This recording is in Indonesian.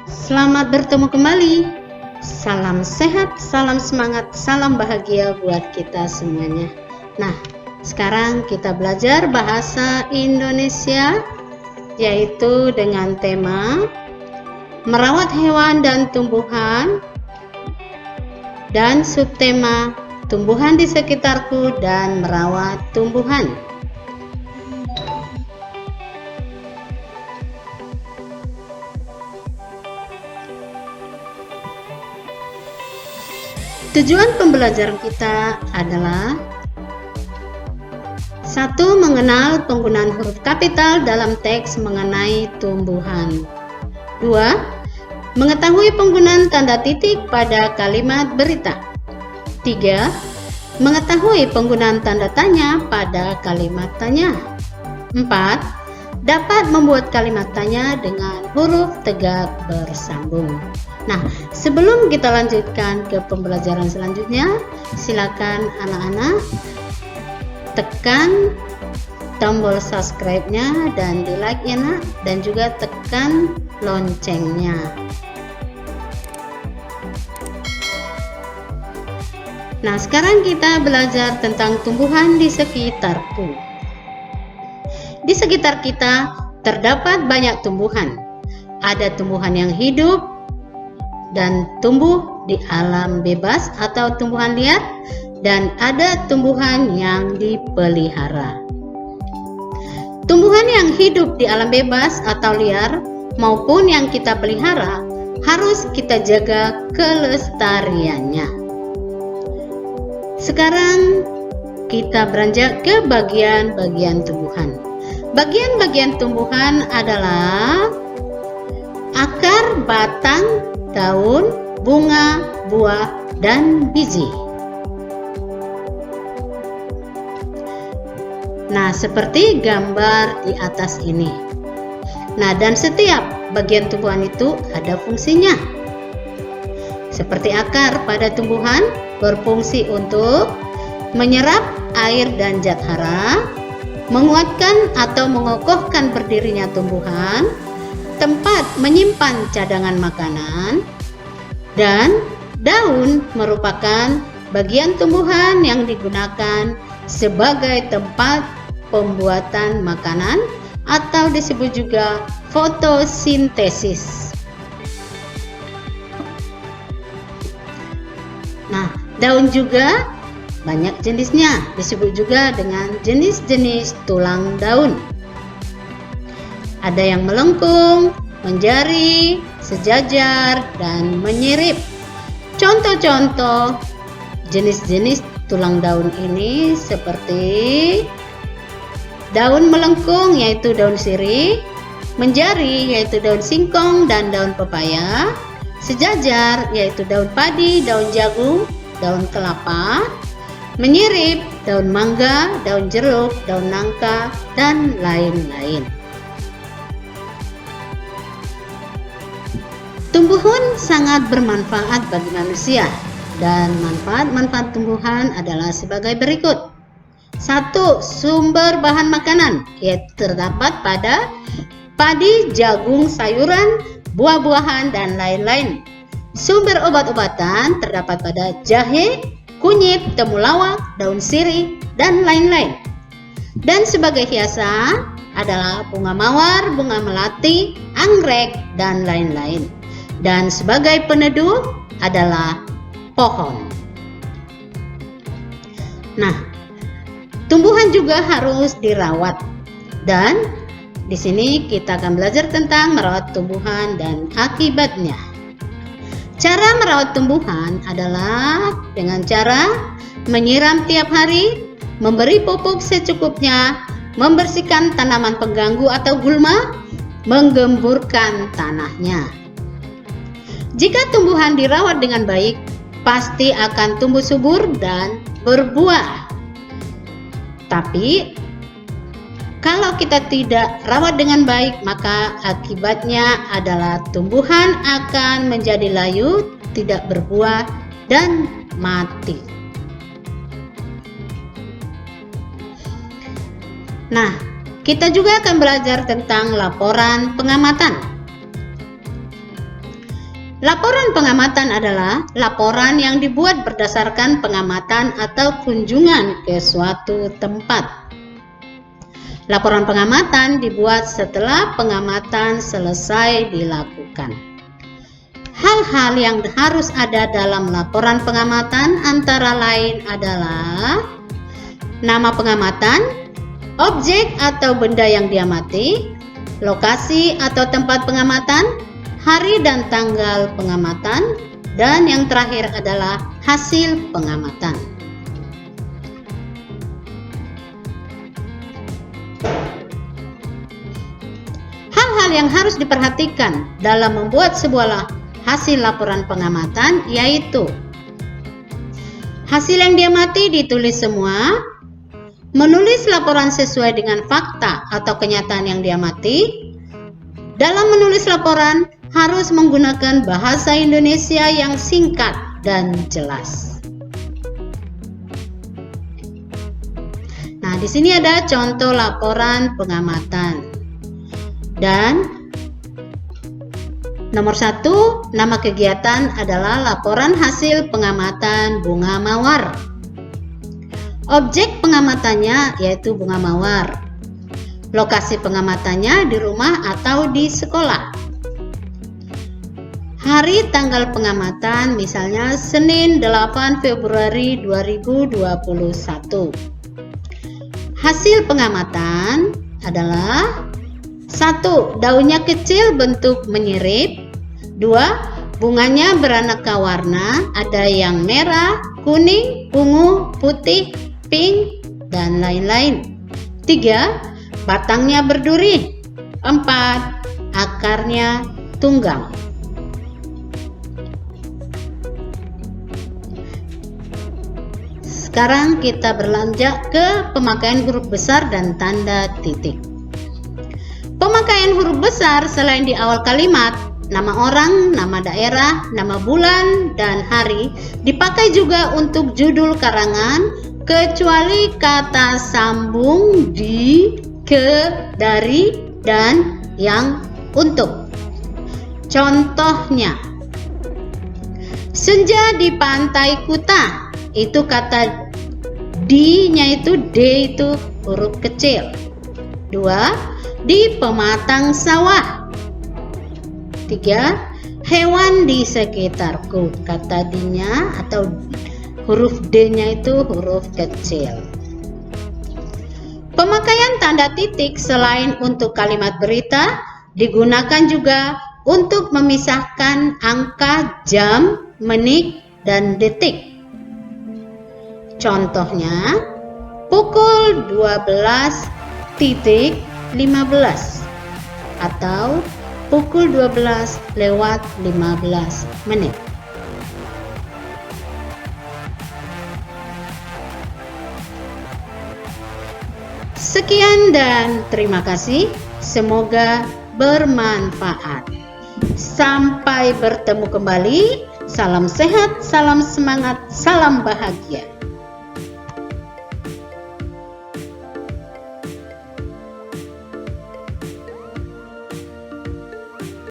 Selamat bertemu kembali. Salam sehat, salam semangat, salam bahagia buat kita semuanya. Nah, sekarang kita belajar bahasa Indonesia, yaitu dengan tema merawat hewan dan tumbuhan, dan subtema tumbuhan di sekitarku dan merawat tumbuhan. Tujuan pembelajaran kita adalah 1. Mengenal penggunaan huruf kapital dalam teks mengenai tumbuhan. 2. Mengetahui penggunaan tanda titik pada kalimat berita. 3. Mengetahui penggunaan tanda tanya pada kalimat tanya. 4. Dapat membuat kalimat tanya dengan huruf tegak bersambung. Nah, sebelum kita lanjutkan ke pembelajaran selanjutnya, silakan anak-anak tekan tombol subscribe-nya dan di like ya nak, dan juga tekan loncengnya. Nah, sekarang kita belajar tentang tumbuhan di sekitarku. Di sekitar kita terdapat banyak tumbuhan. Ada tumbuhan yang hidup dan tumbuh di alam bebas atau tumbuhan liar, dan ada tumbuhan yang dipelihara. Tumbuhan yang hidup di alam bebas atau liar maupun yang kita pelihara harus kita jaga kelestariannya. Sekarang kita beranjak ke bagian-bagian tumbuhan. Bagian-bagian tumbuhan adalah akar, batang, daun, bunga, buah, dan biji. Nah, seperti gambar di atas ini. Nah, dan setiap bagian tumbuhan itu ada fungsinya. Seperti akar pada tumbuhan berfungsi untuk menyerap air dan zat hara, menguatkan atau mengokohkan berdirinya tumbuhan, tempat menyimpan cadangan makanan, dan daun merupakan bagian tumbuhan yang digunakan sebagai tempat pembuatan makanan atau disebut juga fotosintesis. Nah, daun juga banyak jenisnya, disebut juga dengan jenis-jenis tulang daun. Ada yang melengkung, menjari, sejajar, dan menyirip. Contoh-contoh jenis-jenis tulang daun ini seperti daun melengkung yaitu daun sirih, menjari yaitu daun singkong dan daun pepaya, sejajar yaitu daun padi, daun jagung, daun kelapa, menyirip daun mangga, daun jeruk, daun nangka, dan lain-lain. Tumbuhan sangat bermanfaat bagi manusia, dan manfaat-manfaat tumbuhan adalah sebagai berikut. 1. Sumber bahan makanan, yaitu terdapat pada padi, jagung, sayuran, buah-buahan, dan lain-lain. Sumber obat-obatan terdapat pada jahe, kunyit, temulawak, daun sirih, dan lain-lain. Dan sebagai hiasan adalah bunga mawar, bunga melati, anggrek, dan lain-lain. Dan sebagai peneduh adalah pohon. Nah, tumbuhan juga harus dirawat. Dan di sini kita akan belajar tentang merawat tumbuhan dan akibatnya. Cara merawat tumbuhan adalah dengan cara menyiram tiap hari, memberi pupuk secukupnya, membersihkan tanaman pengganggu atau gulma, menggemburkan tanahnya. Jika tumbuhan dirawat dengan baik, pasti akan tumbuh subur dan berbuah. Tapi kalau kita tidak rawat dengan baik, maka akibatnya adalah tumbuhan akan menjadi layu, tidak berbuah, dan mati. Nah, kita juga akan belajar tentang laporan pengamatan. Laporan pengamatan adalah laporan yang dibuat berdasarkan pengamatan atau kunjungan ke suatu tempat. Laporan pengamatan dibuat setelah pengamatan selesai dilakukan. Hal-hal yang harus ada dalam laporan pengamatan antara lain adalah nama pengamatan, objek atau benda yang diamati, lokasi atau tempat pengamatan, hari dan tanggal pengamatan, dan yang terakhir adalah hasil pengamatan. Hal-hal yang harus diperhatikan dalam membuat sebuah hasil laporan pengamatan yaitu hasil yang diamati ditulis semua, menulis laporan sesuai dengan fakta atau kenyataan yang diamati. Dalam menulis laporan harus menggunakan bahasa Indonesia yang singkat dan jelas. Nah, di sini ada contoh laporan pengamatan. Dan nomor 1, nama kegiatan adalah laporan hasil pengamatan bunga mawar. Objek pengamatannya yaitu bunga mawar. Lokasi pengamatannya di rumah atau di sekolah. Hari tanggal pengamatan misalnya Senin 8 Februari 2021. Hasil pengamatan adalah 1. Daunnya kecil bentuk menyirip. 2. Bunganya beraneka warna, ada yang merah, kuning, ungu, putih, pink, dan lain-lain. 3. Batangnya berduri. 4. Akarnya tunggang. Sekarang kita berlanjut ke pemakaian huruf besar dan tanda titik. Pemakaian huruf besar selain di awal kalimat, nama orang, nama daerah, nama bulan, dan hari dipakai juga untuk judul karangan, kecuali kata sambung di, ke, dari, dan yang untuk. Contohnya, senja di pantai Kuta. Itu kata di-nya itu D itu huruf kecil. 2. Di pematang sawah. 3. Hewan di sekitarku. Kata D-nya atau huruf D-nya itu huruf kecil. Pemakaian tanda titik selain untuk kalimat berita digunakan juga untuk memisahkan angka jam, menit, dan detik. Contohnya, pukul 12.15 atau pukul 12:15. Sekian dan terima kasih. Semoga bermanfaat. Sampai bertemu kembali. Salam sehat, salam semangat, salam bahagia.